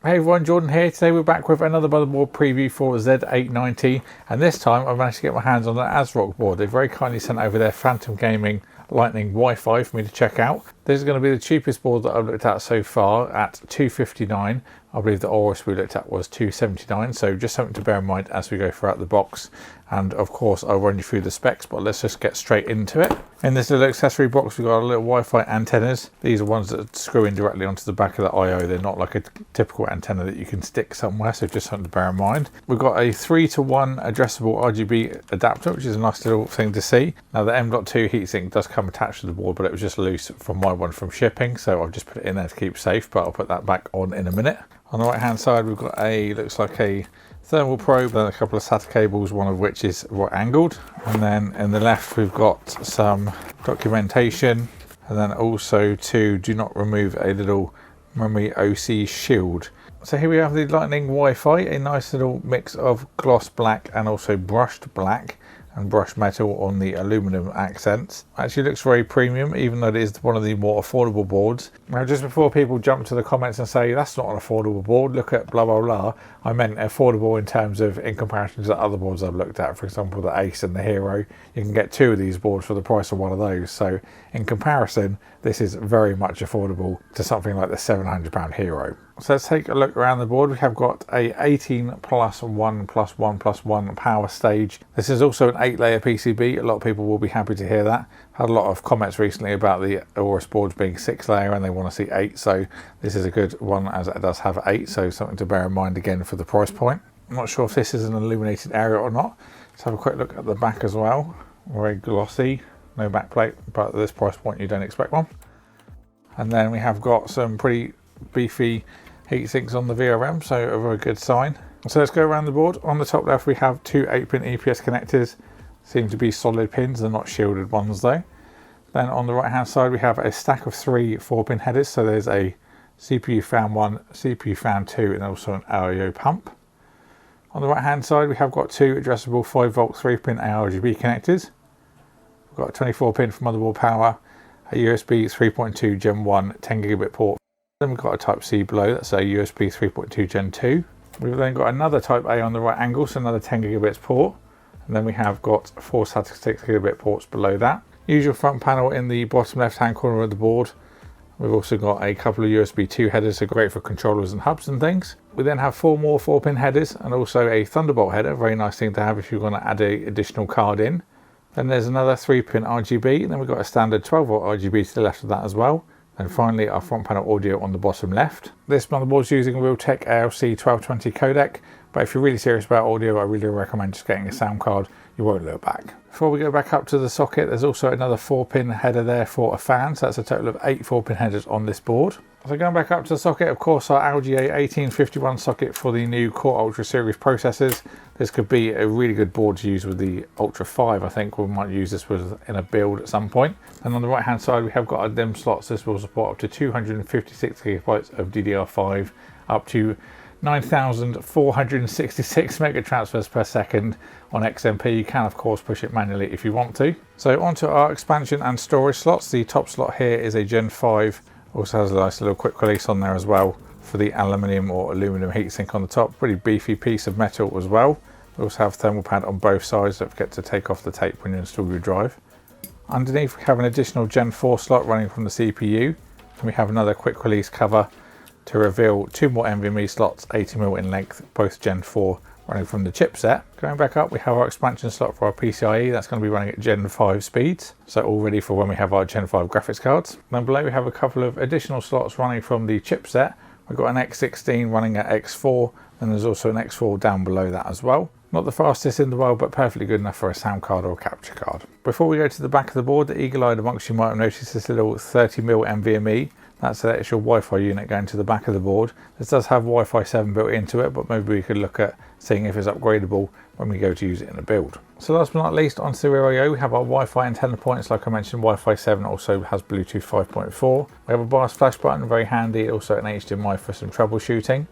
Hey everyone, Jordan here. Today we're back with another motherboard preview for Z890, and this time I've managed to get my hands on an ASRock board. They very kindly sent over their Phantom Gaming Lightning Wi-Fi for me to check out. This is going to be the cheapest board that I've looked at so far at $259. I believe the ASRock we looked at was $279, so just something to bear in mind as we go throughout the box. And of course I'll run you through the specs, but let's just get straight into it. In this little accessory box we've got a little Wi-Fi antennas. These are ones that screw in directly onto the back of the I/O. They're not like a typical antenna that you can stick somewhere, so just something to bear in mind. We've got a 3-to-1 addressable RGB adapter, which is a nice little thing to see. Now the M.2 heatsink does come attached to the board, but it was just loose from my one from shipping, so I've just put it in there to keep safe, but I'll put that back on in a minute. On the right hand side we've got looks like a thermal probe and a couple of SATA cables, one of which is right angled, and then in the left we've got some documentation, and then also do not remove a little memory OC shield. So here we have the Lightning Wi-Fi, a nice little mix of gloss black and also brushed black and brushed metal on the aluminum accents. Actually looks very premium, even though it is one of the more affordable boards. Now just before people jump to the comments and say that's not an affordable board, look at blah blah blah, I meant affordable in terms of in comparison to the other boards I've looked at. For example, the Ace and the Hero, you can get two of these boards for the price of one of those. So in comparison, this is very much affordable to something like the £700 Hero. So let's take a look around the board. We have got a 18+1+1+1 power stage. This is also an 8-layer PCB. A lot of people will be happy to hear that. Had a lot of comments recently about the ASRock boards being 6-layer and they want to see 8, so this is a good one as it does have 8, so something to bear in mind again for the price point. I'm not sure if this is an illuminated area or not. Let's have a quick look at the back as well. Very glossy, no back plate, but at this price point you don't expect one. And then we have got some pretty beefy heat sinks on the VRM, so a very good sign. So let's go around the board. On the top left we have two 8-pin EPS connectors. Seem to be solid pins, they're not shielded ones though. Then on the right hand side we have a stack of 3 4-pin headers, so there's a CPU fan 1, CPU fan 2 and also an AIO pump. On the right hand side we have got two addressable 5V 3-pin ARGB connectors. We've got a 24-pin for motherboard power, a USB 3.2 Gen 1 10GB port. Then we've got a Type C below, that's a USB 3.2 Gen 2. We've then got another Type A on the right angle, so another 10GB port. And then we have got 4 SATA 6GB ports below that. Usual front panel in the bottom left hand corner of the board. We've also got a couple of USB 2 headers, so great for controllers and hubs and things. We then have 4 more 4-pin headers and also a Thunderbolt header, very nice thing to have if you're going to add an additional card in. Then there's another 3-pin RGB, and then we've got a standard 12V RGB to the left of that as well. And finally our front panel audio on the bottom left. This motherboard is using a Realtek ALC 1220 codec, but if you're really serious about audio, I really recommend just getting a sound card. You won't look back. Before we go back up to the socket, there's also another 4-pin header there for a fan, so that's a total of 8 4-pin headers on this board. So going back up to the socket, of course, our LGA 1851 socket for the new Core Ultra series processors. This could be a really good board to use with the Ultra 5. I think we might use this in a build at some point. And on the right hand side, we have got our DIMM slots. This will support up to 256GB of DDR5, up to 9,466 mega transfers per second on XMP. You can of course push it manually if you want to. So onto our expansion and storage slots. The top slot here is a Gen 5. Also has a nice little quick release on there as well for the aluminium or aluminum heatsink on the top. Pretty beefy piece of metal as well. We also have thermal pad on both sides. Don't forget to take off the tape when you install your drive. Underneath we have an additional Gen 4 slot running from the CPU. And we have another quick release cover to reveal 2 more NVMe slots, 80mm in length, both Gen 4 running from the chipset. Going back up, we have our expansion slot for our PCIe. That's going to be running at Gen 5 speeds, so all ready for when we have our Gen 5 graphics cards. Then below we have a couple of additional slots running from the chipset. We've got an X16 running at X4, and there's also an X4 down below that as well. Not the fastest in the world, but perfectly good enough for a sound card or a capture card. Before we go to the back of the board, the eagle-eyed amongst you might have noticed this little 30mm NVMe. That's the actual Wi-Fi unit going to the back of the board. This does have Wi-Fi 7 built into it, but maybe we could look at seeing if it's upgradable when we go to use it in a build. So last but not least, onto the rear I/O, we have our Wi-Fi antenna points. Like I mentioned, Wi-Fi 7 also has Bluetooth 5.4. We have a BIOS flash button, very handy. Also an HDMI for some troubleshooting.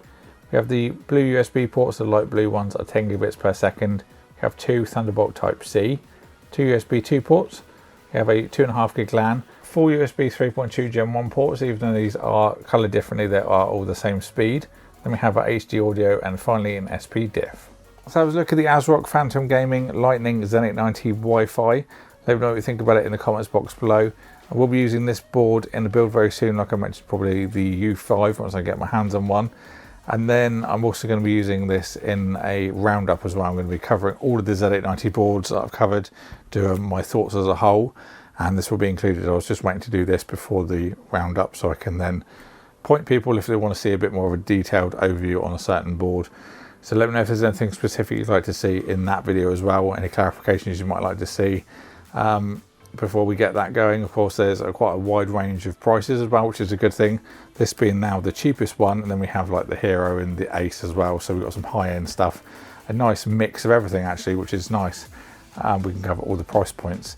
We have the blue USB ports, the light blue ones are 10 gigabits per second. We have 2 Thunderbolt Type C, 2 USB 2 ports. We have a 2.5 gig LAN, 4 USB 3.2 Gen 1 ports. Even though these are coloured differently, they are all the same speed. Then we have our HD audio, and finally an SP diff. Let's have a look at the ASRock Phantom Gaming Lightning Z890 Wi-Fi. Let me know what you think about it in the comments box below. I will be using this board in the build very soon, like I mentioned, probably the U5 once I get my hands on one. And then I'm also going to be using this in a roundup as well. I'm going to be covering all of the Z890 boards that I've covered, doing my thoughts as a whole, and this will be included. I was just waiting to do this before the roundup so I can then point people if they want to see a bit more of a detailed overview on a certain board. So let me know if there's anything specific you'd like to see in that video as well, any clarifications you might like to see. Before we get that going, of course, there's quite a wide range of prices as well, which is a good thing. This being now the cheapest one, and then we have like the Hero and the Ace as well. So we've got some high-end stuff, a nice mix of everything actually, which is nice. We can cover all the price points.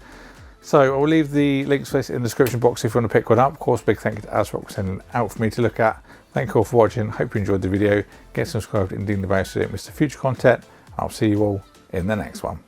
So I will leave the links for this in the description box if you want to pick one up. Of course, big thank you to ASRock for sending it out for me to look at. Thank you all for watching. Hope you enjoyed the video. Get subscribed and ding the bell so you don't miss the future content. I'll see you all in the next one.